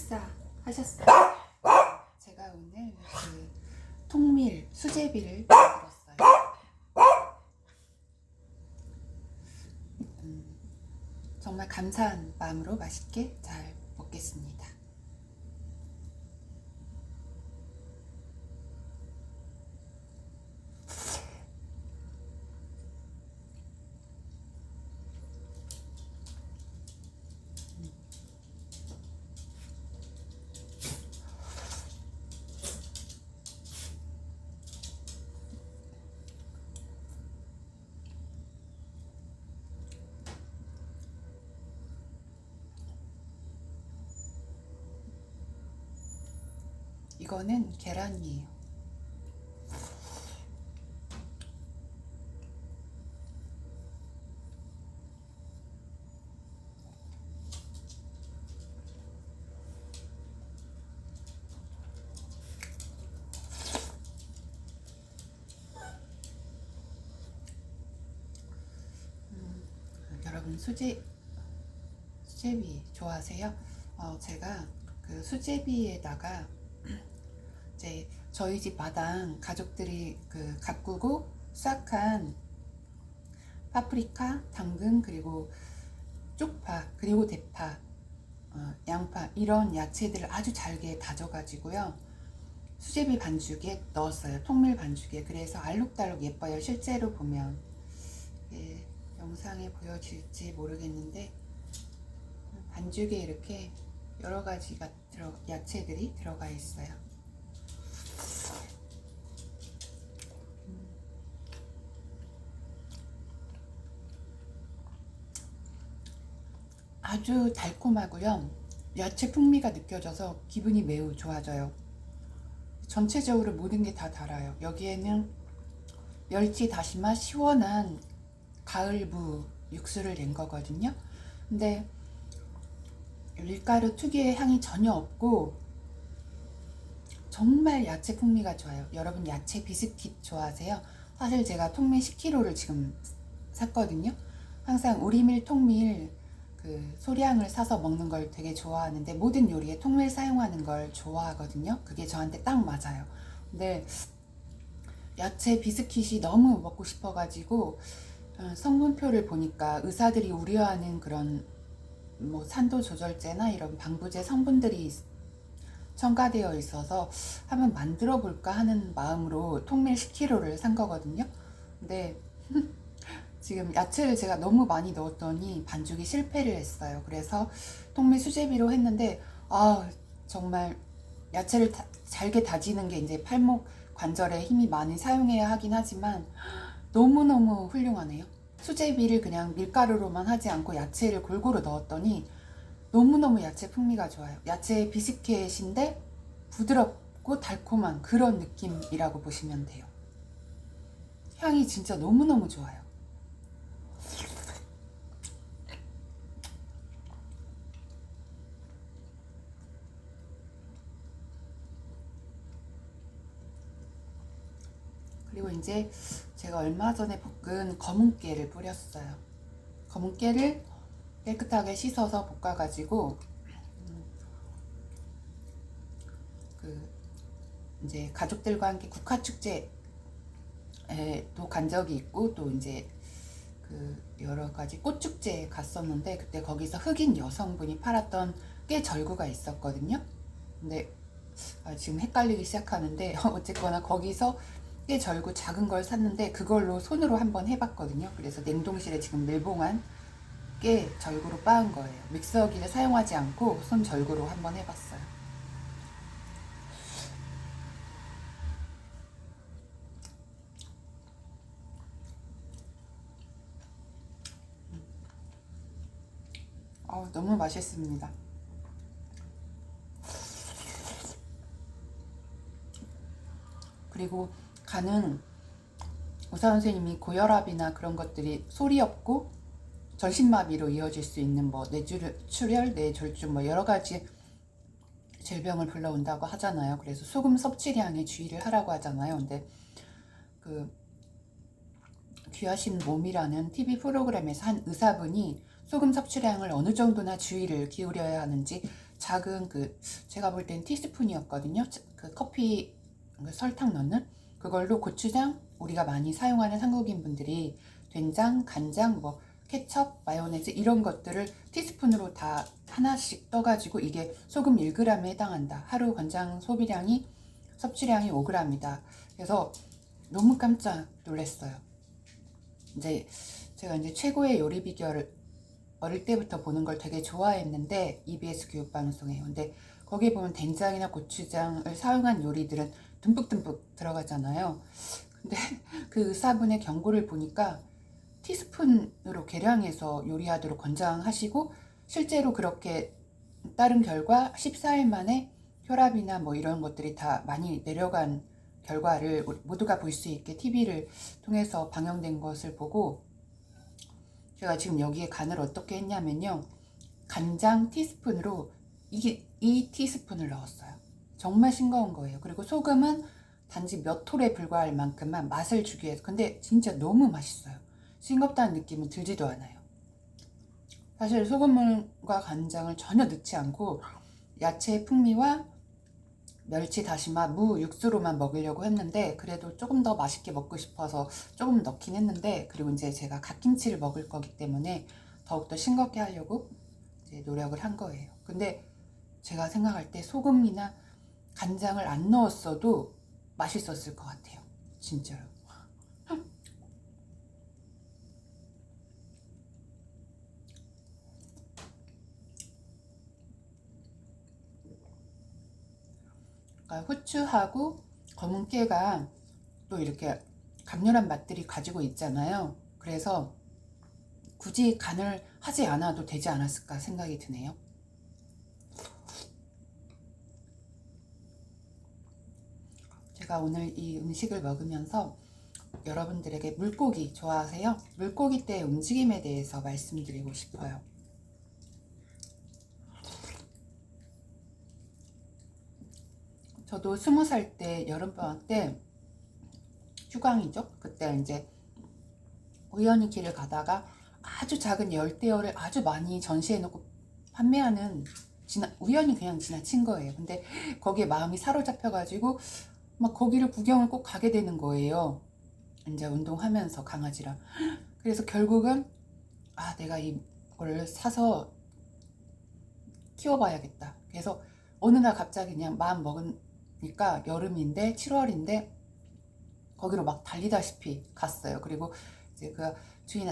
식사하셨어요? 제가 오늘 그 통밀 수제비를 만들었어요. 정말 감사한 마음으로 맛있게 잘 먹겠습니다. 이거는 계란이에요. 여러분 수제비 좋아하세요? 제가 그 수제비에다가 이제 저희 집 마당 가족들이 그 가꾸고 수확한 파프리카, 당근, 그리고 쪽파, 그리고 대파, 양파 이런 야채들을 아주 잘게 다져가지고요 수제비 반죽에 넣었어요. 통밀 반죽에. 그래서 알록달록 예뻐요. 실제로 보면. 예, 영상에 보여질지 모르겠는데 반죽에 이렇게 여러 가지가 야채들이 들어가 있어요. 아주 달콤하고요. 야채 풍미가 느껴져서 기분이 매우 좋아져요. 전체적으로 모든 게 다 달아요. 여기에는 멸치 다시마 시원한 가을무 육수를 낸 거거든요. 근데 밀가루 특유의 향이 전혀 없고 정말 야채 풍미가 좋아요. 여러분 야채 비스킷 좋아하세요? 사실 제가 통밀 10kg를 지금 샀거든요. 항상 우리밀 통밀 그 소량을 사서 먹는 걸 되게 좋아하는데 모든 요리에 통밀 사용하는 걸 좋아하거든요. 그게 저한테 딱 맞아요. 근데 야채 비스킷이 너무 먹고 싶어가지고 성분표를 보니까 의사들이 우려하는 그런 뭐 산도 조절제나 이런 방부제 성분들이 첨가되어 있어서 한번 만들어 볼까 하는 마음으로 통밀 10kg를 산 거거든요. 근데 지금 야채를 제가 너무 많이 넣었더니 반죽이 실패를 했어요. 그래서 통밀 수제비로 했는데 정말 야채를 잘게 다지는 게 이제 팔목 관절에 힘이 많이 사용해야 하긴 하지만 너무너무 훌륭하네요. 수제비를 그냥 밀가루로만 하지 않고 야채를 골고루 넣었더니 너무너무 야채 풍미가 좋아요. 야채 비스켓인데 부드럽고 달콤한 그런 느낌이라고 보시면 돼요. 향이 진짜 너무너무 좋아요. 그리고 이제 제가 얼마 전에 볶은 검은 깨를 뿌렸어요. 검은 깨를 깨끗하게 씻어서 볶아가지고 그 이제 가족들과 함께 국화축제에도 간 적이 있고 또 이제 그 여러 가지 꽃축제에 갔었는데 그때 거기서 흑인 여성분이 팔았던 깨 절구가 있었거든요. 근데 지금 헷갈리기 시작하는데 어쨌거나 거기서 깨 절구 작은 걸 샀는데 그걸로 손으로 한번 해봤거든요. 그래서 냉동실에 지금 밀봉한 깨 절구로 빻은 거예요. 믹서기를 사용하지 않고 손 절구로 한번 해봤어요. 너무 맛있습니다. 그리고 간은 의사 선생님이 고혈압이나 그런 것들이 소리 없고 전신마비로 이어질 수 있는 뭐 뇌출혈, 뇌졸중 뭐 여러 가지 질병을 불러온다고 하잖아요. 그래서 소금 섭취량에 주의를 하라고 하잖아요. 근데 그 귀하신 몸이라는 TV 프로그램에서 한 의사분이 소금 섭취량을 어느 정도나 주의를 기울여야 하는지 작은 제가 볼 땐 티스푼이었거든요. 그 커피 설탕 넣는 그걸로 고추장, 우리가 많이 사용하는 한국인 분들이 된장, 간장, 뭐 케첩, 마요네즈 이런 것들을 티스푼으로 다 하나씩 떠가지고 이게 소금 1g에 해당한다. 하루 권장 소비량이 섭취량이 5g이다. 그래서 너무 깜짝 놀랐어요. 이제 제가 이제 최고의 요리 비결을 어릴 때부터 보는 걸 되게 좋아했는데 EBS 교육방송에. 근데 거기에 보면 된장이나 고추장을 사용한 요리들은 듬뿍듬뿍 들어가잖아요. 근데 그 의사분의 경고를 보니까 티스푼으로 계량해서 요리하도록 권장하시고 실제로 그렇게 따른 결과 14일 만에 혈압이나 뭐 이런 것들이 다 많이 내려간 결과를 모두가 볼 수 있게 TV를 통해서 방영된 것을 보고 제가 지금 여기에 간을 어떻게 했냐면요. 간장 티스푼으로 이 티스푼을 넣었어요. 정말 싱거운 거예요. 그리고 소금은 단지 몇 톨에 불과할 만큼만 맛을 주기 위해서. 근데 진짜 너무 맛있어요. 싱겁다는 느낌은 들지도 않아요. 사실 소금물과 간장을 전혀 넣지 않고 야채의 풍미와 멸치, 다시마, 무, 육수로만 먹으려고 했는데 그래도 조금 더 맛있게 먹고 싶어서 조금 넣긴 했는데 그리고 이제 제가 갓김치를 먹을 거기 때문에 더욱더 싱겁게 하려고 이제 노력을 한 거예요. 근데 제가 생각할 때 소금이나 간장을 안 넣었어도 맛있었을 것 같아요. 진짜로. 그러니까 후추하고 검은 깨가 또 이렇게 강렬한 맛들이 가지고 있잖아요. 그래서 굳이 간을 하지 않아도 되지 않았을까 생각이 드네요. 제가 오늘 이 음식을 먹으면서 여러분들에게 물고기 좋아하세요? 물고기 때의 움직임에 대해서 말씀드리고 싶어요. 저도 20살 때 여름방학 때 휴강이죠. 그때 이제 우연히 길을 가다가 아주 작은 열대어를 아주 많이 전시해놓고 판매하는 우연히 그냥 지나친 거예요. 근데 거기에 마음이 사로잡혀가지고 막 거기를 구경을 꼭 가게 되는 거예요. 이제 운동하면서 강아지랑. 그래서 결국은 내가 이걸 사서 키워봐야겠다. 그래서 어느 날 갑자기 그냥 마음 먹으니까 여름인데 7월인데 거기로 막 달리다시피 갔어요. 그리고 이제 그 주인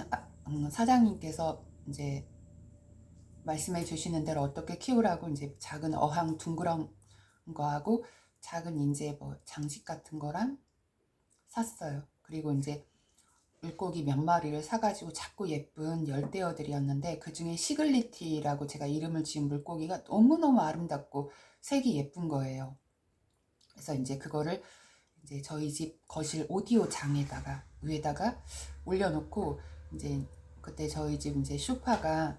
사장님께서 이제 말씀해 주시는 대로 어떻게 키우라고 이제 작은 어항 둥그런 거하고 작은 이제 뭐 장식 같은 거랑 샀어요. 그리고 이제 물고기 몇 마리를 사가지고 작고 예쁜 열대어들이었는데 그 중에 시글리티라고 제가 이름을 지은 물고기가 너무너무 아름답고 색이 예쁜 거예요. 그래서 이제 그거를 이제 저희 집 거실 오디오 장에다가 위에다가 올려놓고 이제 그때 저희 집 이제 소파가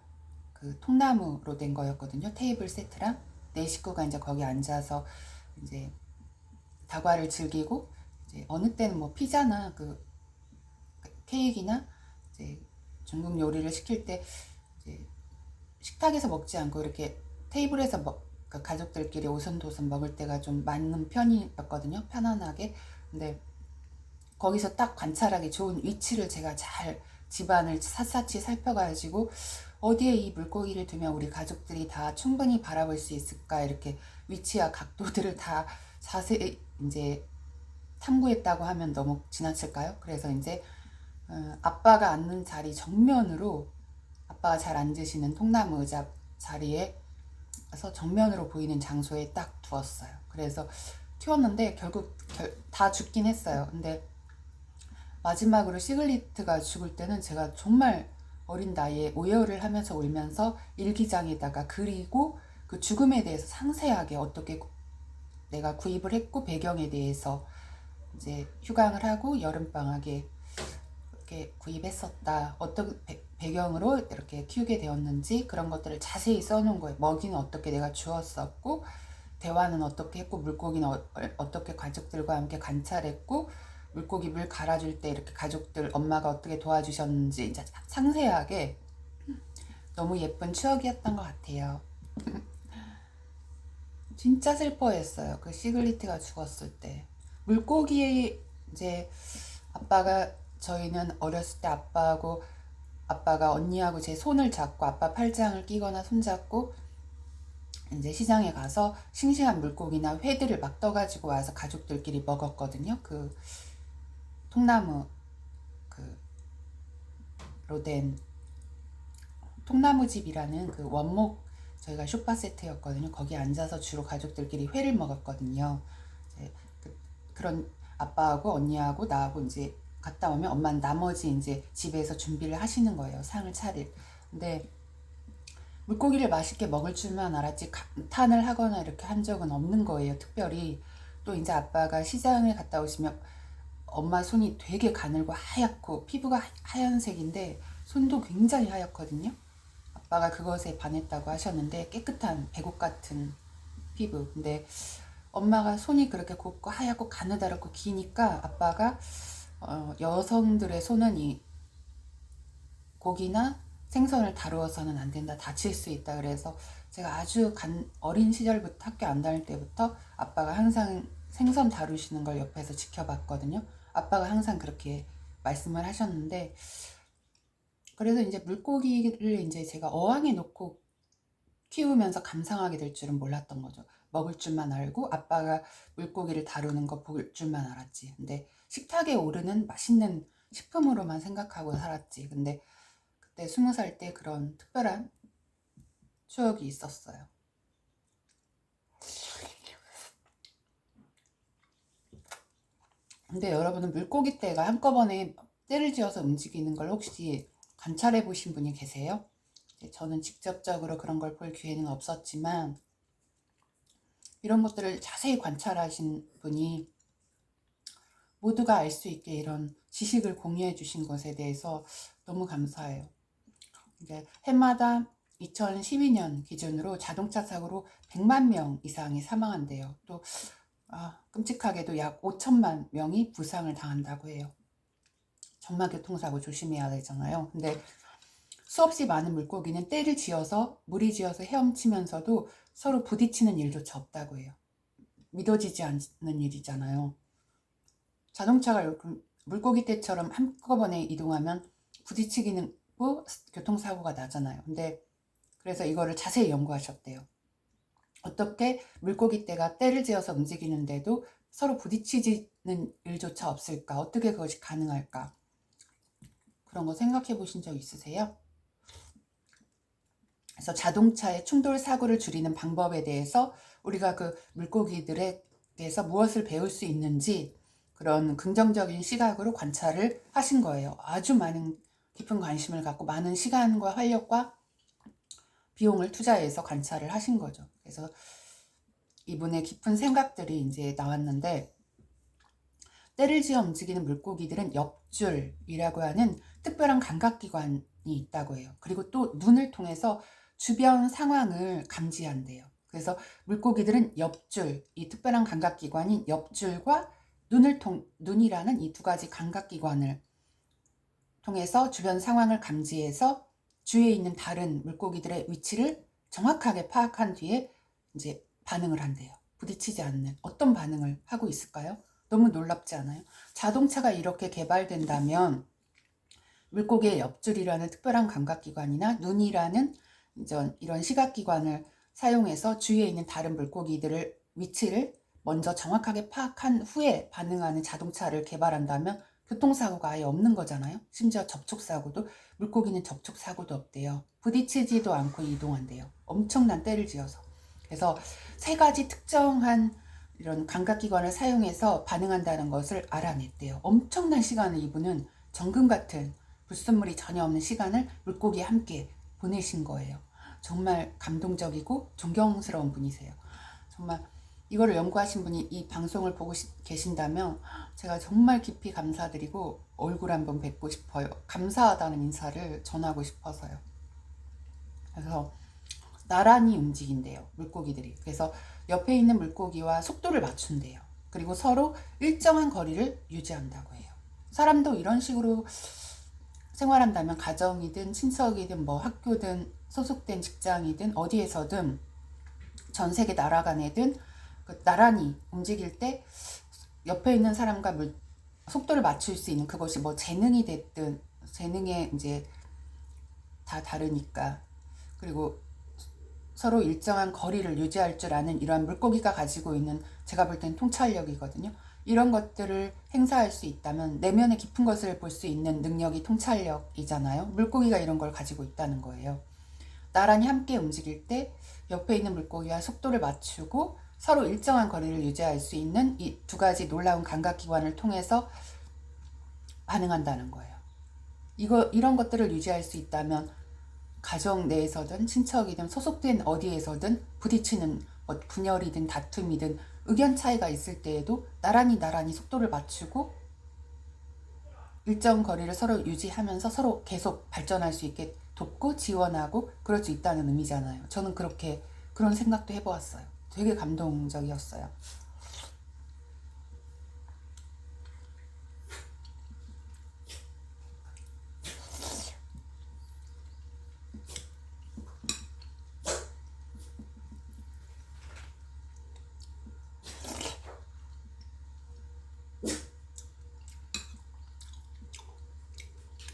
그 통나무로 된 거였거든요. 테이블 세트랑 네 식구가 이제 거기 앉아서 이제 다과를 즐기고 이제 어느 때는 뭐 피자나 그 케이크나 이제 중국 요리를 시킬 때 이제 식탁에서 먹지 않고 이렇게 테이블에서 그 가족들끼리 오손도손 먹을 때가 좀 많은 편이었거든요. 편안하게. 근데 거기서 딱 관찰하기 좋은 위치를 제가 잘 집안을 샅샅이 살펴가지고 어디에 이 물고기를 두면 우리 가족들이 다 충분히 바라볼 수 있을까 이렇게 위치와 각도들을 다 자세히 이제 탐구했다고 하면 너무 지나칠까요? 그래서 이제 아빠가 앉는 자리 정면으로 아빠가 잘 앉으시는 통나무 의자 자리에서 정면으로 보이는 장소에 딱 두었어요. 그래서 키웠는데 결국 다 죽긴 했어요. 근데 마지막으로 시글리트가 죽을 때는 제가 정말 어린 나이에 오열을 하면서 울면서 일기장에다가 그리고 그 죽음에 대해서 상세하게 어떻게 내가 구입을 했고 배경에 대해서 이제 휴강을 하고 여름방학에 이렇게 구입했었다. 어떤 배경으로 이렇게 키우게 되었는지 그런 것들을 자세히 써놓은 거예요. 먹이는 어떻게 내가 주었었고 대화는 어떻게 했고 물고기는 어떻게 가족들과 함께 관찰했고 물고기 물 갈아줄 때 이렇게 가족들 엄마가 어떻게 도와주셨는지 이제 상세하게 너무 예쁜 추억이었던 것 같아요. 진짜 슬퍼했어요. 그 시글리트가 죽었을 때. 물고기 이제 아빠가 저희는 어렸을 때 아빠가 언니하고 제 손을 잡고 아빠 팔짱을 끼거나 손잡고 이제 시장에 가서 싱싱한 물고기나 회들을 막 떠가지고 와서 가족들끼리 먹었거든요. 그 통나무 그로 된 통나무집이라는 그 원목 저희가 쇼파 세트였거든요. 거기 앉아서 주로 가족들끼리 회를 먹었거든요. 이제 그런 아빠하고 언니하고 나하고 이제 갔다 오면 엄마는 나머지 이제 집에서 준비를 하시는 거예요. 상을 차릴. 근데 물고기를 맛있게 먹을 줄만 알았지 감탄을 하거나 이렇게 한 적은 없는 거예요. 특별히 또 이제 아빠가 시장을 갔다 오시면 엄마 손이 되게 가늘고 하얗고 피부가 하얀색인데 손도 굉장히 하얗거든요. 아빠가 그것에 반했다고 하셨는데 깨끗한 백옥 같은 피부. 근데 엄마가 손이 그렇게 곱고 하얗고 가느다랗고 기니까 아빠가 여성들의 손은 이 고기나 생선을 다루어서는 안 된다. 다칠 수 있다. 그래서 제가 아주 어린 시절부터 학교 안 다닐 때부터 아빠가 항상 생선 다루시는 걸 옆에서 지켜봤거든요. 아빠가 항상 그렇게 말씀을 하셨는데 그래서 이제 물고기를 이제 제가 어항에 놓고 키우면서 감상하게 될 줄은 몰랐던 거죠. 먹을 줄만 알고 아빠가 물고기를 다루는 거 볼 줄만 알았지. 근데 식탁에 오르는 맛있는 식품으로만 생각하고 살았지. 근데 그때 20살 때 그런 특별한 추억이 있었어요. 근데 여러분은 물고기 떼가 한꺼번에 떼를 지어서 움직이는 걸 혹시 관찰해 보신 분이 계세요? 저는 직접적으로 그런 걸 볼 기회는 없었지만 이런 것들을 자세히 관찰하신 분이 모두가 알 수 있게 이런 지식을 공유해 주신 것에 대해서 너무 감사해요. 이제 해마다 2012년 기준으로 자동차 사고로 100만 명 이상이 사망한대요. 또 끔찍하게도 약 5천만 명이 부상을 당한다고 해요. 전마교통사고 조심해야 되잖아요. 근데 수없이 많은 물고기는 떼를 지어서 무리지어서 헤엄치면서도 서로 부딪히는 일조차 없다고 해요. 믿어지지 않는 일이잖아요. 자동차가 이렇게 물고기 떼처럼 한꺼번에 이동하면 부딪히기는 교통사고가 나잖아요. 근데 그래서 이거를 자세히 연구하셨대요. 어떻게 물고기 떼가 떼를 지어서 움직이는데도 서로 부딪히는 일조차 없을까? 어떻게 그것이 가능할까? 그런 거 생각해 보신 적 있으세요? 그래서 자동차의 충돌 사고를 줄이는 방법에 대해서 우리가 그 물고기들에 대해서 무엇을 배울 수 있는지 그런 긍정적인 시각으로 관찰을 하신 거예요. 아주 많은 깊은 관심을 갖고 많은 시간과 활력과 비용을 투자해서 관찰을 하신 거죠. 그래서 이분의 깊은 생각들이 이제 나왔는데 떼를 지어 움직이는 물고기들은 옆줄이라고 하는 특별한 감각기관이 있다고 해요. 그리고 또 눈을 통해서 주변 상황을 감지한대요. 그래서 물고기들은 옆줄, 이 특별한 감각기관인 옆줄과 눈이라는 이 두 가지 감각기관을 통해서 주변 상황을 감지해서 주위에 있는 다른 물고기들의 위치를 정확하게 파악한 뒤에 이제 반응을 한대요. 부딪히지 않는 어떤 반응을 하고 있을까요? 너무 놀랍지 않아요? 자동차가 이렇게 개발된다면 물고기의 옆줄이라는 특별한 감각기관이나 눈이라는 이런 시각기관을 사용해서 주위에 있는 다른 물고기들을 위치를 먼저 정확하게 파악한 후에 반응하는 자동차를 개발한다면 교통사고가 아예 없는 거잖아요. 심지어 접촉사고도 물고기는 접촉사고도 없대요. 부딪히지도 않고 이동한대요. 엄청난 떼를 지어서. 그래서 세 가지 특정한 이런 감각기관을 사용해서 반응한다는 것을 알아냈대요. 엄청난 시간을 이분은 정금 같은 불순물이 전혀 없는 시간을 물고기와 함께 보내신 거예요. 정말 감동적이고 존경스러운 분이세요. 정말 이거를 연구하신 분이 이 방송을 보고 계신다면 제가 정말 깊이 감사드리고 얼굴 한번 뵙고 싶어요. 감사하다는 인사를 전하고 싶어서요. 그래서 나란히 움직인대요, 물고기들이. 그래서 옆에 있는 물고기와 속도를 맞춘대요. 그리고 서로 일정한 거리를 유지한다고 해요. 사람도 이런 식으로 생활한다면 가정이든 친척이든 뭐 학교든 소속된 직장이든 어디에서든 전 세계 나라 간에든 나란히 움직일 때 옆에 있는 사람과 속도를 맞출 수 있는, 그것이 뭐 재능이 됐든, 재능에 이제 다 다르니까. 그리고 서로 일정한 거리를 유지할 줄 아는 이러한 물고기가 가지고 있는, 제가 볼 땐 통찰력이거든요. 이런 것들을 행사할 수 있다면 내면의 깊은 것을 볼 수 있는 능력이 통찰력이잖아요. 물고기가 이런 걸 가지고 있다는 거예요. 나란히 함께 움직일 때 옆에 있는 물고기와 속도를 맞추고 서로 일정한 거리를 유지할 수 있는 이 두 가지 놀라운 감각기관을 통해서 반응한다는 거예요. 이런 것들을 유지할 수 있다면 가정 내에서든 친척이든 소속된 어디에서든 부딪히는 뭐 분열이든 다툼이든 의견 차이가 있을 때에도 나란히 속도를 맞추고 일정 거리를 서로 유지하면서 서로 계속 발전할 수 있게 돕고 지원하고 그럴 수 있다는 의미잖아요. 저는 그런 생각도 해보았어요. 되게 감동적이었어요.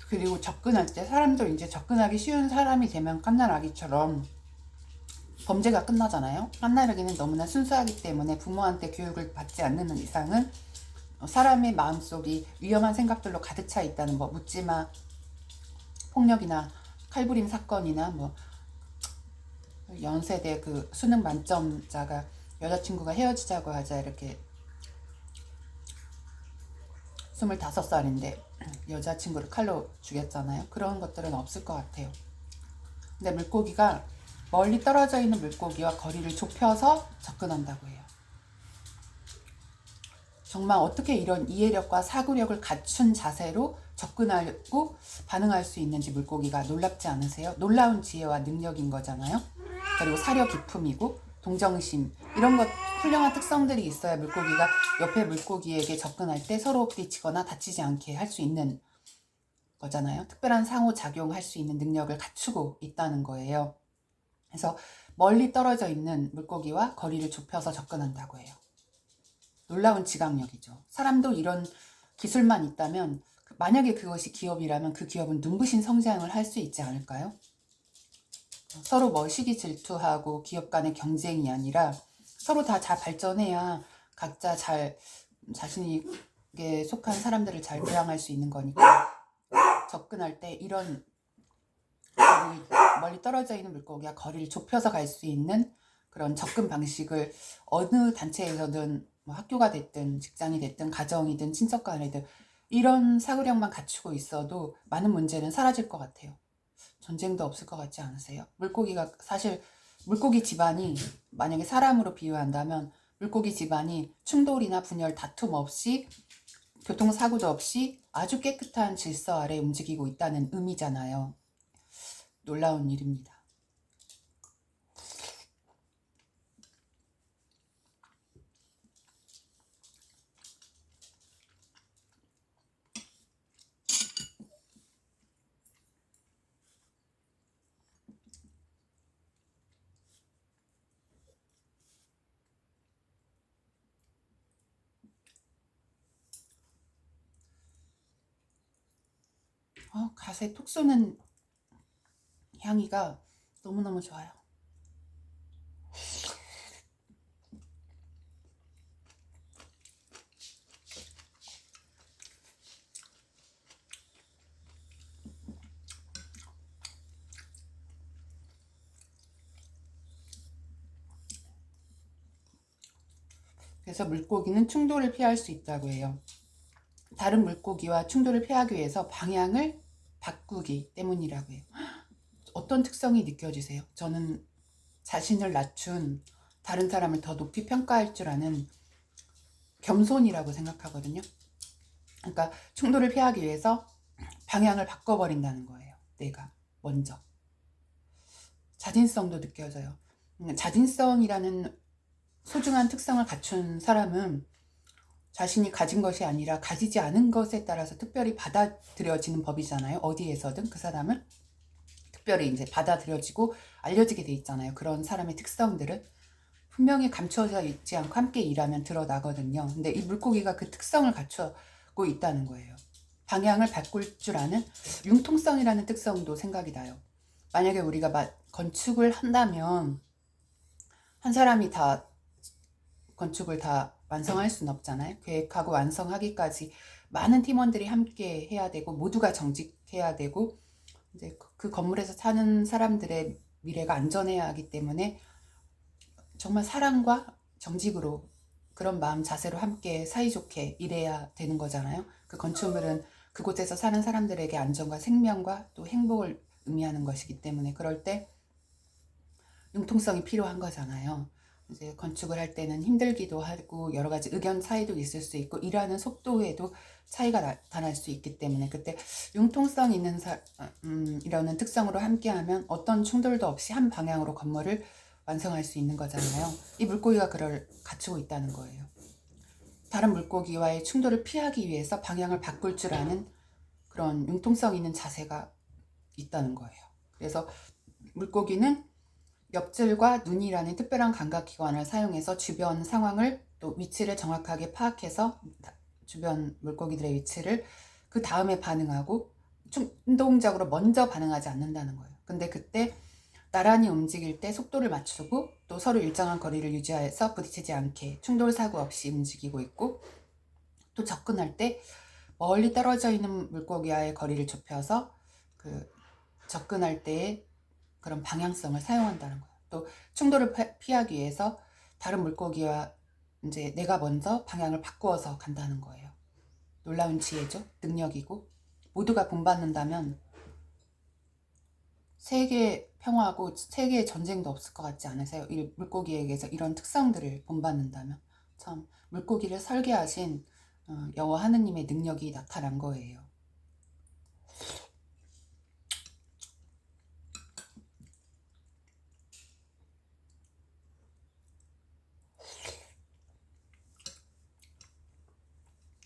그리고 접근할 때 사람도 이제 접근하기 쉬운 사람이 되면 갓난아기처럼 범죄가 끝나잖아요. 갓난아기는 너무나 순수하기 때문에 부모한테 교육을 받지 않는 이상은 사람의 마음속이 위험한 생각들로 가득 차 있다는, 뭐 묻지마 폭력이나 칼부림 사건이나 뭐 연세대 그 수능 만점자가 여자친구가 헤어지자고 하자 이렇게 25살인데 여자친구를 칼로 죽였잖아요. 그런 것들은 없을 것 같아요. 근데 물고기가 멀리 떨어져 있는 물고기와 거리를 좁혀서 접근한다고 해요. 정말 어떻게 이런 이해력과 사고력을 갖춘 자세로 접근하고 반응할 수 있는지 물고기가 놀랍지 않으세요? 놀라운 지혜와 능력인 거잖아요. 그리고 사려 깊음이고 동정심, 이런 것 훌륭한 특성들이 있어야 물고기가 옆에 물고기에게 접근할 때 서로 부딪히거나 다치지 않게 할 수 있는 거잖아요. 특별한 상호작용할 수 있는 능력을 갖추고 있다는 거예요. 그래서 멀리 떨어져 있는 물고기와 거리를 좁혀서 접근한다고 해요. 놀라운 지각력이죠. 사람도 이런 기술만 있다면, 만약에 그것이 기업이라면 그 기업은 눈부신 성장을 할 수 있지 않을까요? 서로 뭐 시기 질투하고 기업 간의 경쟁이 아니라 서로 다 잘 발전해야 각자 잘 자신에게 속한 사람들을 잘 부양할 수 있는 거니까, 접근할 때 이런 멀리 떨어져 있는 물고기와 거리를 좁혀서 갈 수 있는 그런 접근 방식을 어느 단체에서든, 뭐 학교가 됐든 직장이 됐든 가정이든 친척 간이든 이런 사고력만 갖추고 있어도 많은 문제는 사라질 것 같아요. 전쟁도 없을 것 같지 않으세요? 물고기가 사실, 물고기 집안이 만약에 사람으로 비유한다면 물고기 집안이 충돌이나 분열, 다툼 없이 교통사고도 없이 아주 깨끗한 질서 아래 움직이고 있다는 의미잖아요. 놀라운 일입니다. 갓에 톡 쏘는 향이가 너무너무 좋아요. 그래서 물고기는 충돌을 피할 수 있다고 해요. 다른 물고기와 충돌을 피하기 위해서 방향을 바꾸기 때문이라고 해요. 어떤 특성이 느껴지세요? 저는 자신을 낮춘, 다른 사람을 더 높이 평가할 줄 아는 겸손이라고 생각하거든요. 그러니까 충돌을 피하기 위해서 방향을 바꿔버린다는 거예요. 내가 먼저. 자진성도 느껴져요. 자진성이라는 소중한 특성을 갖춘 사람은 자신이 가진 것이 아니라 가지지 않은 것에 따라서 특별히 받아들여지는 법이잖아요. 어디에서든 그 사람은 특별히 이제 받아들여지고 알려지게 돼 있잖아요. 그런 사람의 특성들은. 분명히 감춰져 있지 않고 함께 일하면 드러나거든요. 근데 이 물고기가 그 특성을 갖추고 있다는 거예요. 방향을 바꿀 줄 아는 융통성이라는 특성도 생각이 나요. 만약에 우리가 건축을 한다면 한 사람이 다 건축을 다 완성할 수는 없잖아요. 계획하고 완성하기까지 많은 팀원들이 함께 해야 되고 모두가 정직해야 되고 이제 그 건물에서 사는 사람들의 미래가 안전해야 하기 때문에 정말 사랑과 정직으로 그런 마음 자세로 함께 사이좋게 일해야 되는 거잖아요. 그 건축물은 그곳에서 사는 사람들에게 안전과 생명과 또 행복을 의미하는 것이기 때문에 그럴 때 융통성이 필요한 거잖아요. 이제 건축을 할 때는 힘들기도 하고 여러 가지 의견 차이도 있을 수 있고 일하는 속도에도 차이가 나타날 수 있기 때문에 그때 융통성 있는 이러는 특성으로 함께하면 어떤 충돌도 없이 한 방향으로 건물을 완성할 수 있는 거잖아요. 이 물고기가 그걸 갖추고 있다는 거예요. 다른 물고기와의 충돌을 피하기 위해서 방향을 바꿀 줄 아는 그런 융통성 있는 자세가 있다는 거예요. 그래서 물고기는 엽질과 눈이라는 특별한 감각기관을 사용해서 주변 상황을 또 위치를 정확하게 파악해서 주변 물고기들의 위치를 그 다음에 반응하고 충동적으로 먼저 반응하지 않는다는 거예요. 근데 그때 나란히 움직일 때 속도를 맞추고 또 서로 일정한 거리를 유지해서 부딪히지 않게 충돌 사고 없이 움직이고 있고 또 접근할 때 멀리 떨어져 있는 물고기와의 거리를 좁혀서 그 접근할 때의 그런 방향성을 사용한다는 거예요. 또 충돌을 피하기 위해서 다른 물고기와 이제 내가 먼저 방향을 바꾸어서 간다는 거예요. 놀라운 지혜죠. 능력이고 모두가 본받는다면 세계 평화하고 세계의 전쟁도 없을 것 같지 않으세요? 이 물고기에게서 이런 특성들을 본받는다면 참 물고기를 설계하신 여호와 하느님의 능력이 나타난 거예요.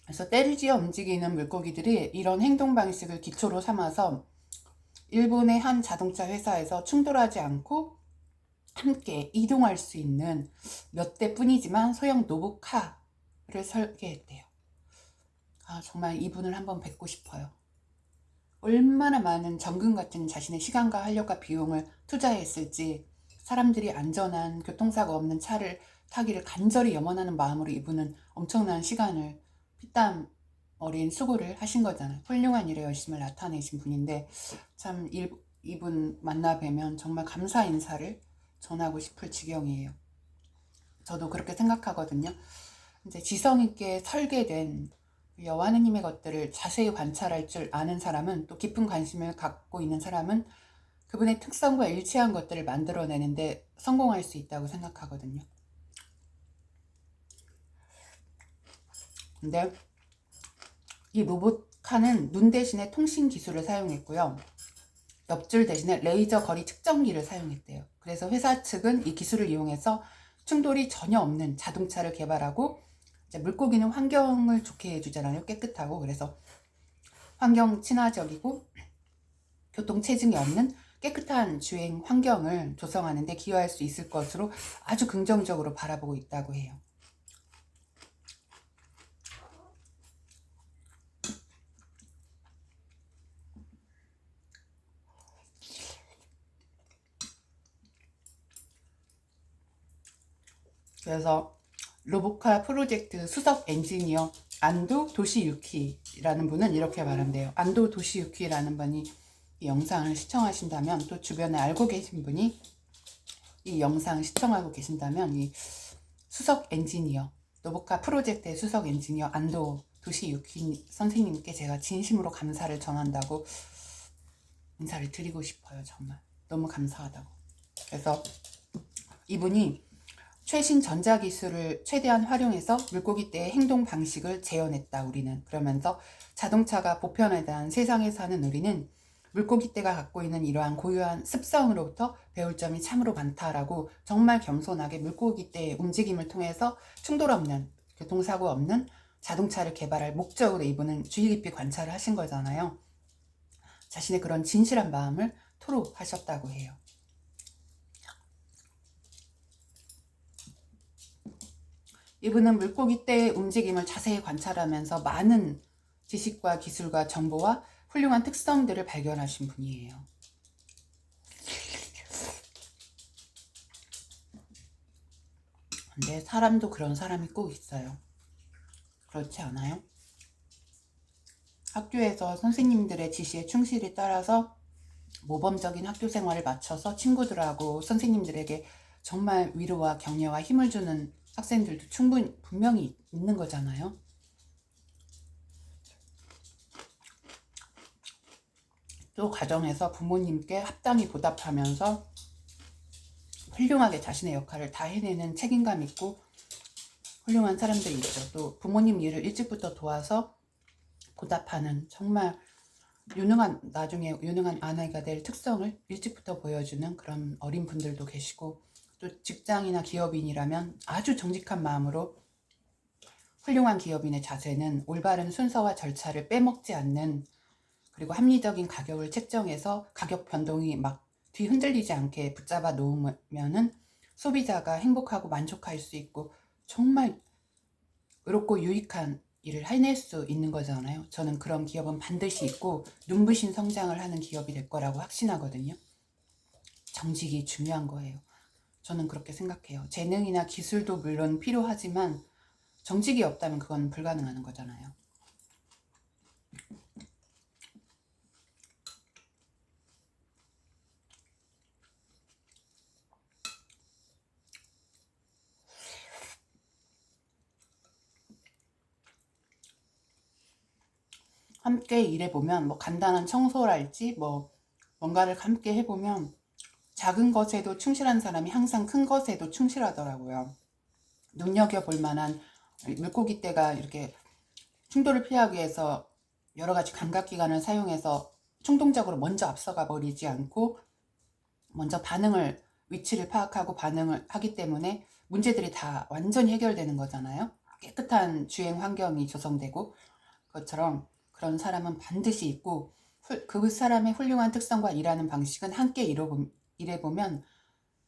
그래서 때를 지어 움직이는 물고기들이 이런 행동 방식을 기초로 삼아서 일본의 한 자동차 회사에서 충돌하지 않고 함께 이동할 수 있는 몇 대뿐이지만 소형 노부카를 설계했대요. 정말 이분을 한번 뵙고 싶어요. 얼마나 많은 정금 같은 자신의 시간과 활력과 비용을 투자했을지 사람들이 안전한 교통사고 없는 차를 타기를 간절히 염원하는 마음으로 이분은 엄청난 시간을 피땀 어린 수고를 하신 거잖아요. 훌륭한 일에 열심을 나타내신 분인데 참 이분 만나 뵈면 정말 감사 인사를 전하고 싶을 지경이에요. 저도 그렇게 생각하거든요. 이제 지성 있게 설계된 여호와 하느님의 것들을 자세히 관찰할 줄 아는 사람은 또 깊은 관심을 갖고 있는 사람은 그분의 특성과 일치한 것들을 만들어내는데 성공할 수 있다고 생각하거든요. 근데 이 로봇카는 눈 대신에 통신 기술을 사용했고요. 엽줄 대신에 레이저 거리 측정기를 사용했대요. 그래서 회사 측은 이 기술을 이용해서 충돌이 전혀 없는 자동차를 개발하고 이제 물고기는 환경을 좋게 해주잖아요. 깨끗하고 그래서 환경 친화적이고 교통 체증이 없는 깨끗한 주행 환경을 조성하는 데 기여할 수 있을 것으로 아주 긍정적으로 바라보고 있다고 해요. 그래서 로보카 프로젝트 수석 엔지니어 안도 도시유키라는 분은 이렇게 말한대요. 안도 도시유키라는 분이 이 영상을 시청하신다면 또 주변에 알고 계신 분이 이 영상을 시청하고 계신다면 이 수석 엔지니어 로보카 프로젝트의 수석 엔지니어 안도 도시유키 선생님께 제가 진심으로 감사를 전한다고 인사를 드리고 싶어요. 정말 너무 감사하다고. 그래서 이분이 최신 전자기술을 최대한 활용해서 물고기 떼의 행동 방식을 재현했다 우리는. 그러면서 자동차가 보편화된 세상에 사는 우리는 물고기 떼가 갖고 있는 이러한 고유한 습성으로부터 배울 점이 참으로 많다라고 정말 겸손하게 물고기 떼의 움직임을 통해서 충돌 없는 교통사고 없는 자동차를 개발할 목적으로 이분은 주의 깊이 관찰을 하신 거잖아요. 자신의 그런 진실한 마음을 토로하셨다고 해요. 이분은 물고기 떼의 움직임을 자세히 관찰하면서 많은 지식과 기술과 정보와 훌륭한 특성들을 발견하신 분이에요. 근데 사람도 그런 사람이 꼭 있어요. 그렇지 않아요? 학교에서 선생님들의 지시에 충실히 따라서 모범적인 학교 생활을 마쳐서 친구들하고 선생님들에게 정말 위로와 격려와 힘을 주는 학생들도 분명히 있는 거잖아요. 또 가정에서 부모님께 합당히 보답하면서 훌륭하게 자신의 역할을 다 해내는 책임감 있고 훌륭한 사람들이 있죠. 또 부모님 일을 일찍부터 도와서 보답하는 정말 나중에 유능한 아내가 될 특성을 일찍부터 보여주는 그런 어린 분들도 계시고, 또 직장이나 기업인이라면 아주 정직한 마음으로 훌륭한 기업인의 자세는 올바른 순서와 절차를 빼먹지 않는, 그리고 합리적인 가격을 책정해서 가격 변동이 막 뒤 흔들리지 않게 붙잡아 놓으면은 소비자가 행복하고 만족할 수 있고 정말 의롭고 유익한 일을 해낼 수 있는 거잖아요. 저는 그런 기업은 반드시 있고 눈부신 성장을 하는 기업이 될 거라고 확신하거든요. 정직이 중요한 거예요. 저는 그렇게 생각해요. 재능이나 기술도 물론 필요하지만 정직이 없다면 그건 불가능한 거잖아요. 함께 일해보면 뭐 간단한 청소랄지 뭐 뭔가를 함께 해보면 작은 것에도 충실한 사람이 항상 큰 것에도 충실하더라고요. 눈여겨볼 만한 물고기 떼가 이렇게 충돌을 피하기 위해서 여러 가지 감각기관을 사용해서 충동적으로 먼저 앞서가 버리지 않고 먼저 위치를 파악하고 반응을 하기 때문에 문제들이 다 완전히 해결되는 거잖아요. 깨끗한 주행 환경이 조성되고, 그것처럼 그런 사람은 반드시 있고, 그 사람의 훌륭한 특성과 일하는 방식은 함께 일해보면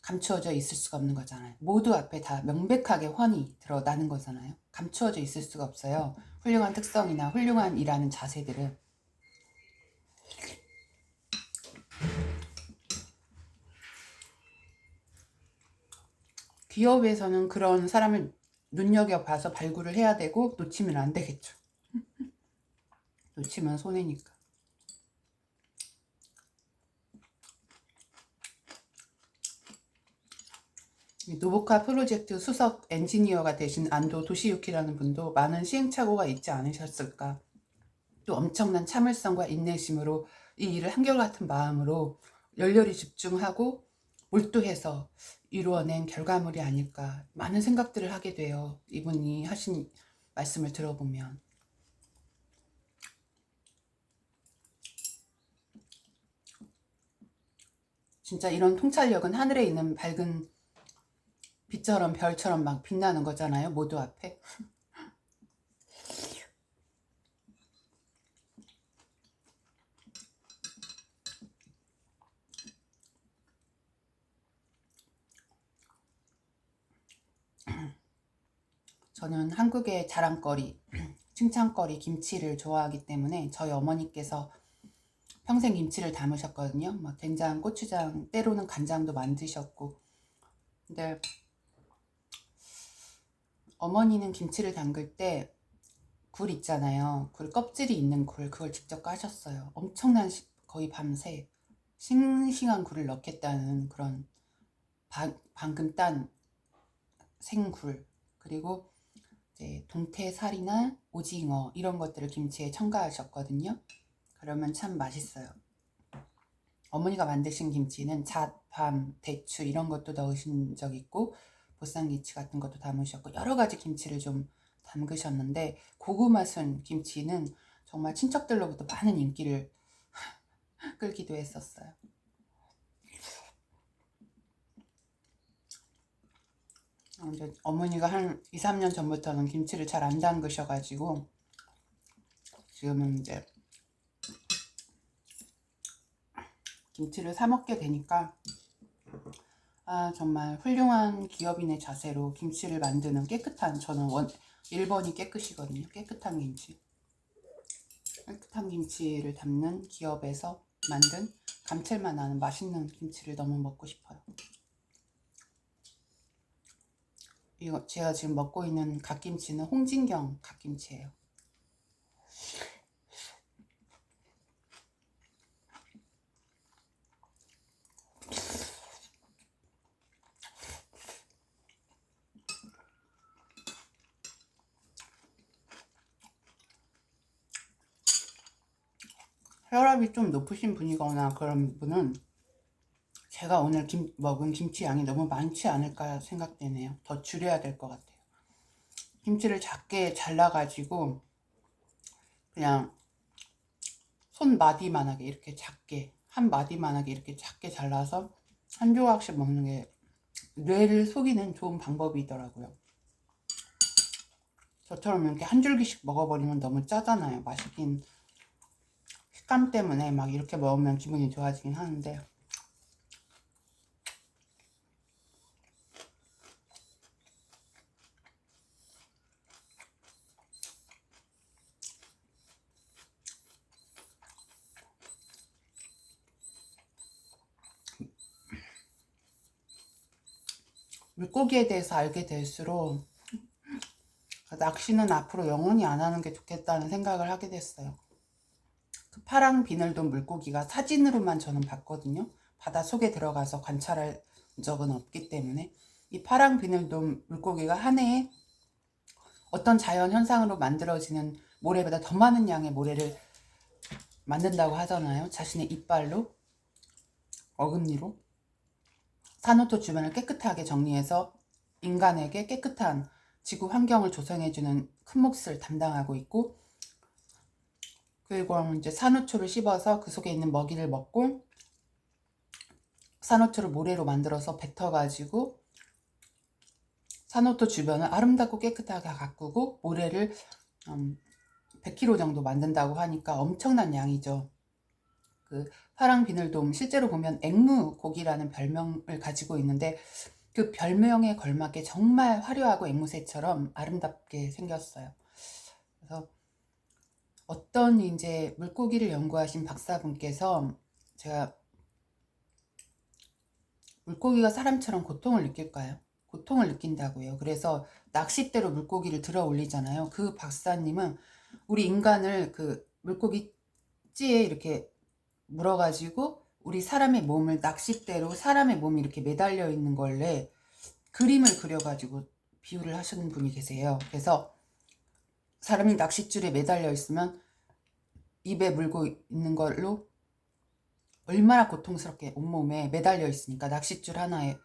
감추어져 있을 수가 없는 거잖아요. 모두 앞에 다 명백하게 훤히 드러나는 거잖아요. 감추어져 있을 수가 없어요. 훌륭한 특성이나 훌륭한 일하는 자세들은. 기업에서는 그런 사람을 눈여겨봐서 발굴을 해야 되고 놓치면 안 되겠죠. 놓치면 손해니까. 노보카 프로젝트 수석 엔지니어가 되신 안도 도시유키라는 분도 많은 시행착오가 있지 않으셨을까. 또 엄청난 참을성과 인내심으로 이 일을 한결같은 마음으로 열렬히 집중하고 몰두해서 이루어낸 결과물이 아닐까, 많은 생각들을 하게 돼요. 이분이 하신 말씀을 들어보면. 진짜 이런 통찰력은 하늘에 있는 밝은 빛처럼 별처럼 막 빛나는 거잖아요. 모두 앞에. 저는 한국의 자랑거리, 칭찬거리 김치를 좋아하기 때문에 저희 어머니께서 평생 김치를 담으셨거든요. 막 된장, 고추장, 때로는 간장도 만드셨고. 근데 어머니는 김치를 담글 때 굴 있잖아요. 굴 껍질이 있는 굴, 그걸 직접 까셨어요. 엄청난 거의 밤새 싱싱한 굴을 넣겠다는 그런 방금 딴 생굴, 그리고 이제 동태살이나 오징어 이런 것들을 김치에 첨가하셨거든요. 그러면 참 맛있어요. 어머니가 만드신 김치는 잣, 밤, 대추 이런 것도 넣으신 적 있고 보쌈김치 같은 것도 담으셨고 여러 가지 김치를 좀 담그셨는데, 고구마 순 김치는 정말 친척들로부터 많은 인기를 끌기도 했었어요. 이제 어머니가 한 2, 3년 전부터는 김치를 잘 안 담그셔가지고 지금은 이제 김치를 사 먹게 되니까 아, 정말 훌륭한 기업인의 자세로 김치를 만드는 깨끗한, 저는 1번이 깨끗이거든요. 깨끗한 김치. 깨끗한 김치를 담는 기업에서 만든 감칠맛 나는 맛있는 김치를 너무 먹고 싶어요. 이거 제가 지금 먹고 있는 갓김치는 홍진경 갓김치예요. 혈압이 좀 높으신 분이거나 그런 분은 제가 오늘 먹은 김치 양이 너무 많지 않을까 생각되네요. 더 줄여야 될 것 같아요. 김치를 작게 잘라가지고 그냥 손마디만하게 이렇게 작게, 한 마디만하게 이렇게 작게 잘라서 한 조각씩 먹는 게 뇌를 속이는 좋은 방법이더라고요. 저처럼 이렇게 한 줄기씩 먹어버리면 너무 짜잖아요. 맛있긴, 식감 때문에 막 이렇게 먹으면 기분이 좋아지긴 하는데, 물고기에 대해서 알게 될수록 낚시는 앞으로 영원히 안 하는 게 좋겠다는 생각을 하게 됐어요. 그 파랑 비늘돈 물고기가 사진으로만 저는 봤거든요. 바다 속에 들어가서 관찰할 적은 없기 때문에. 이 파랑 비늘돈 물고기가 한 해에 어떤 자연 현상으로 만들어지는 모래보다 더 많은 양의 모래를 만든다고 하잖아요. 자신의 이빨로, 어금니로. 산호초 주변을 깨끗하게 정리해서 인간에게 깨끗한 지구 환경을 조성해주는 큰 몫을 담당하고 있고, 그리고 이제 산호초를 씹어서 그 속에 있는 먹이를 먹고, 산호초를 모래로 만들어서 뱉어가지고 산호초 주변을 아름답고 깨끗하게 가꾸고 모래를 100kg 정도 만든다고 하니까 엄청난 양이죠. 그 파랑 비늘돔 실제로 보면 앵무고기라는 별명을 가지고 있는데, 그 별명에 걸맞게 정말 화려하고 앵무새처럼 아름답게 생겼어요. 그래서 어떤 이제 물고기를 연구하신 박사분께서, 제가 물고기가 사람처럼 고통을 느낄까요? 고통을 느낀다고요. 그래서 낚싯대로 물고기를 들어 올리잖아요. 그 박사님은 우리 인간을 그 물고기 찌에 이렇게 물어가지고 우리 사람의 몸을 낚싯대로 사람의 몸이 이렇게 매달려 있는 걸래 그림을 그려가지고 비유를 하시는 분이 계세요. 그래서 사람이 낚싯줄에 매달려 있으면 입에 물고 있는 걸로 얼마나 고통스럽게 온몸에 매달려 있으니까, 낚싯줄 하나에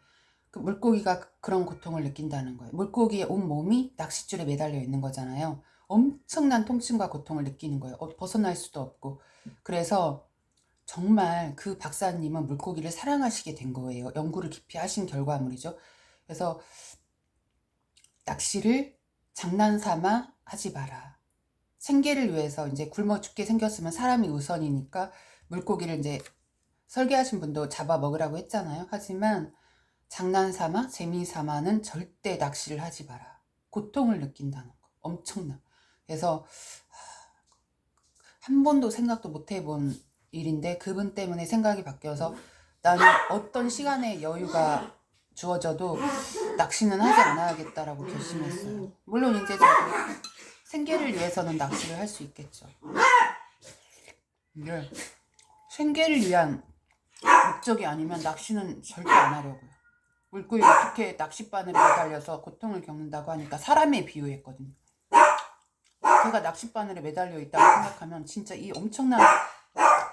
그 물고기가 그런 고통을 느낀다는 거예요. 물고기의 온몸이 낚싯줄에 매달려 있는 거잖아요. 엄청난 통증과 고통을 느끼는 거예요. 벗어날 수도 없고. 그래서 정말 그 박사님은 물고기를 사랑하시게 된 거예요. 연구를 깊이 하신 결과물이죠. 그래서 낚시를 장난삼아 하지 마라. 생계를 위해서 이제 굶어 죽게 생겼으면 사람이 우선이니까 물고기를 이제 설계하신 분도 잡아 먹으라고 했잖아요. 하지만 장난삼아, 재미삼아는 절대 낚시를 하지 마라. 고통을 느낀다는 거. 엄청나. 그래서 한 번도 생각도 못 해본 일인데 그분 때문에 생각이 바뀌어서 나는 어떤 시간에 여유가 주어져도 낚시는 하지 않아야겠다라고 결심했어요. 물론 이제 저도 생계를 위해서는 낚시를 할 수 있겠죠. 근데 생계를 위한 목적이 아니면 낚시는 절대 안 하려고요. 물고기 어떻게 낚싯바늘에 매달려서 고통을 겪는다고 하니까 사람에 비유했거든요. 제가 낚싯바늘에 매달려 있다고 생각하면 진짜 이 엄청난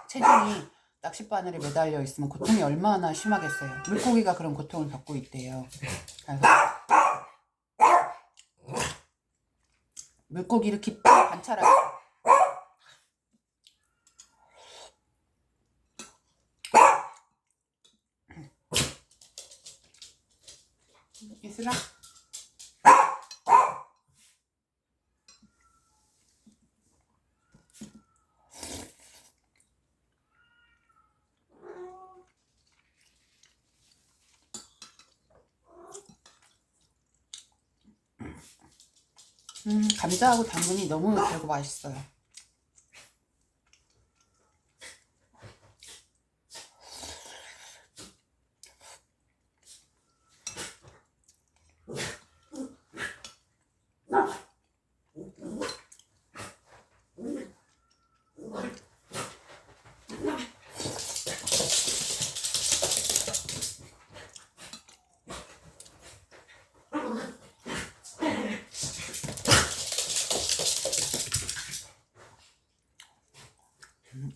체중이 낚싯바늘에 매달려 있으면 고통이 얼마나 심하겠어요. 물고기가 그런 고통을 겪고 있대요. 그래서 물고기를 깊이 관찰하고 이슬아 감자하고 당근이 너무 달고 맛있어요.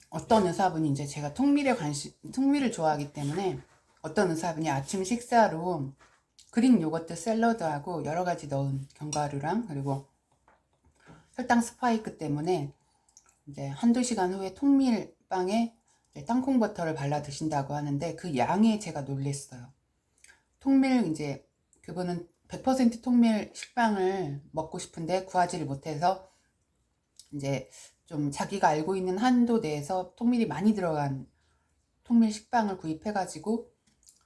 어떤 의사분이 이제 제가 통밀을 좋아하기 때문에 어떤 의사분이 아침 식사로 그릭 요거트 샐러드하고 여러 가지 넣은 견과류랑 그리고 혈당 스파이크 때문에 이제 한두 시간 후에 통밀빵에 땅콩 버터를 발라 드신다고 하는데 그 양에 제가 놀랬어요. 통밀 이제 그분은 100% 통밀 식빵을 먹고 싶은데 구하지를 못해서 이제 좀 자기가 알고 있는 한도 내에서 통밀이 많이 들어간 통밀 식빵을 구입해가지고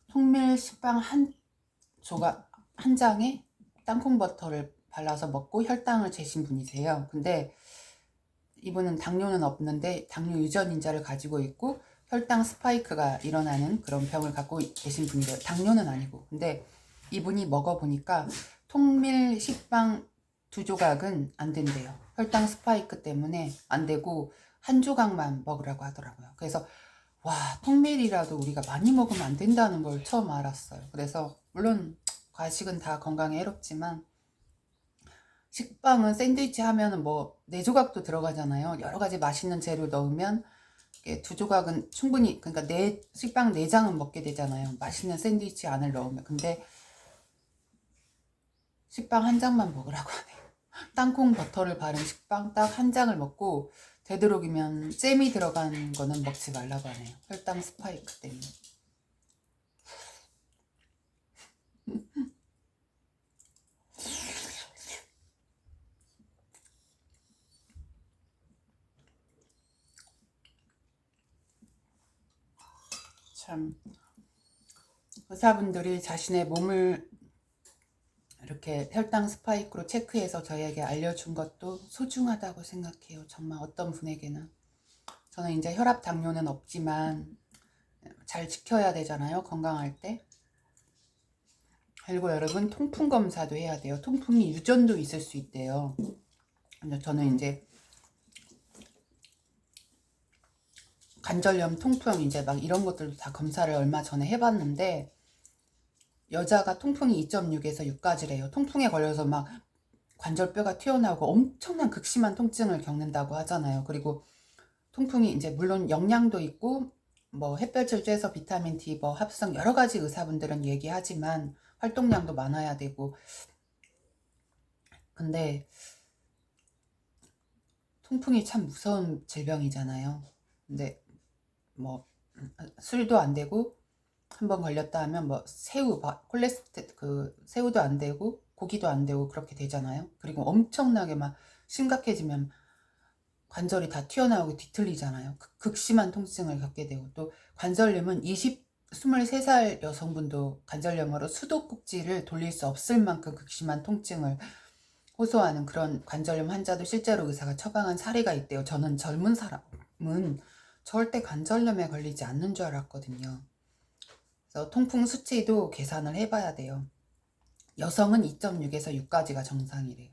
통밀 식빵 한 장에 땅콩 버터를 발라서 먹고 혈당을 재신 분이세요. 근데 이분은 당뇨는 없는데 당뇨 유전인자를 가지고 있고 혈당 스파이크가 일어나는 그런 병을 갖고 계신 분이래요. 당뇨는 아니고. 근데 이분이 먹어보니까 통밀 식빵 2조각은 안 된대요. 혈당 스파이크 때문에 안 되고 한 조각만 먹으라고 하더라고요. 그래서 와, 통밀이라도 우리가 많이 먹으면 안 된다는 걸 처음 알았어요. 그래서 물론 과식은 다 건강에 해롭지만 식빵은 샌드위치 하면은 뭐 4조각도 들어가잖아요. 여러 가지 맛있는 재료 넣으면 2조각은 충분히, 그러니까 식빵 4장은 먹게 되잖아요. 맛있는 샌드위치 안을 넣으면. 근데 식빵 한 장만 먹으라고 하네요. 땅콩 버터를 바른 식빵 딱 한 장을 먹고 되도록이면 잼이 들어간 거는 먹지 말라고 하네요. 혈당 스파이크 때문에. 참 의사분들이 자신의 몸을 이렇게 혈당 스파이크로 체크해서 저희에게 알려준 것도 소중하다고 생각해요. 정말 어떤 분에게는. 저는 이제 혈압 당뇨는 없지만 잘 지켜야 되잖아요. 건강할 때. 그리고 여러분 통풍 검사도 해야 돼요. 통풍이 유전도 있을 수 있대요. 근데 저는 이제 관절염, 통풍 이제 막 이런 것들도 다 검사를 얼마 전에 해봤는데 여자가 통풍이 2.6에서 6까지래요. 통풍에 걸려서 막 관절뼈가 튀어나오고 엄청난 극심한 통증을 겪는다고 하잖아요. 그리고 통풍이 이제 물론 영양도 있고 뭐 햇볕을 쬐서 비타민 D 뭐 합성 여러 가지 의사분들은 얘기하지만 활동량도 많아야 되고 근데 통풍이 참 무서운 질병이잖아요. 근데 뭐 술도 안 되고 한번 걸렸다 하면 뭐 새우 콜레스테롤 새우도 안 되고 고기도 안 되고 그렇게 되잖아요. 그리고 엄청나게 막 심각해지면 관절이 다 튀어나오고 뒤틀리잖아요. 극심한 통증을 겪게 되고 또 관절염은 23살 여성분도 관절염으로 수도꼭지를 돌릴 수 없을 만큼 극심한 통증을 호소하는 그런 관절염 환자도 실제로 의사가 처방한 사례가 있대요. 저는 젊은 사람은 절대 관절염에 걸리지 않는 줄 알았거든요. 그래서 통풍 수치도 계산을 해봐야 돼요. 여성은 2.6에서 6까지가 정상이래요.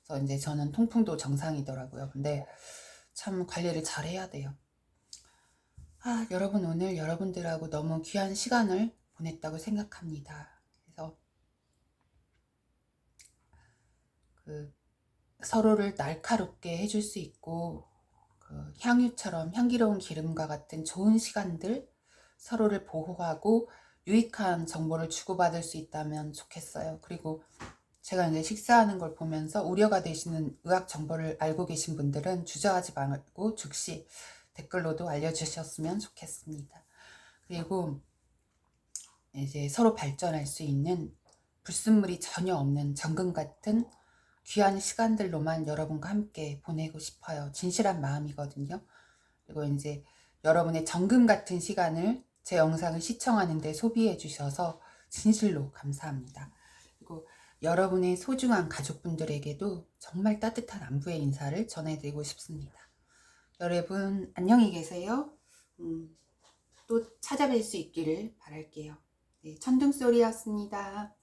그래서 이제 저는 통풍도 정상이더라고요. 근데 참 관리를 잘 해야 돼요. 여러분 오늘 여러분들하고 너무 귀한 시간을 보냈다고 생각합니다. 그래서 서로를 날카롭게 해줄 수 있고 향유처럼 향기로운 기름과 같은 좋은 시간들 서로를 보호하고 유익한 정보를 주고받을 수 있다면 좋겠어요. 그리고 제가 이제 식사하는 걸 보면서 우려가 되시는 의학 정보를 알고 계신 분들은 주저하지 말고 즉시 댓글로도 알려주셨으면 좋겠습니다. 그리고 이제 서로 발전할 수 있는 불순물이 전혀 없는 정금 같은 귀한 시간들로만 여러분과 함께 보내고 싶어요. 진실한 마음이거든요. 그리고 이제 여러분의 정금 같은 시간을 제 영상을 시청하는데 소비해 주셔서 진실로 감사합니다. 그리고 여러분의 소중한 가족분들에게도 정말 따뜻한 안부의 인사를 전해드리고 싶습니다. 여러분 안녕히 계세요. 또 찾아뵐 수 있기를 바랄게요. 네, 천둥소리였습니다.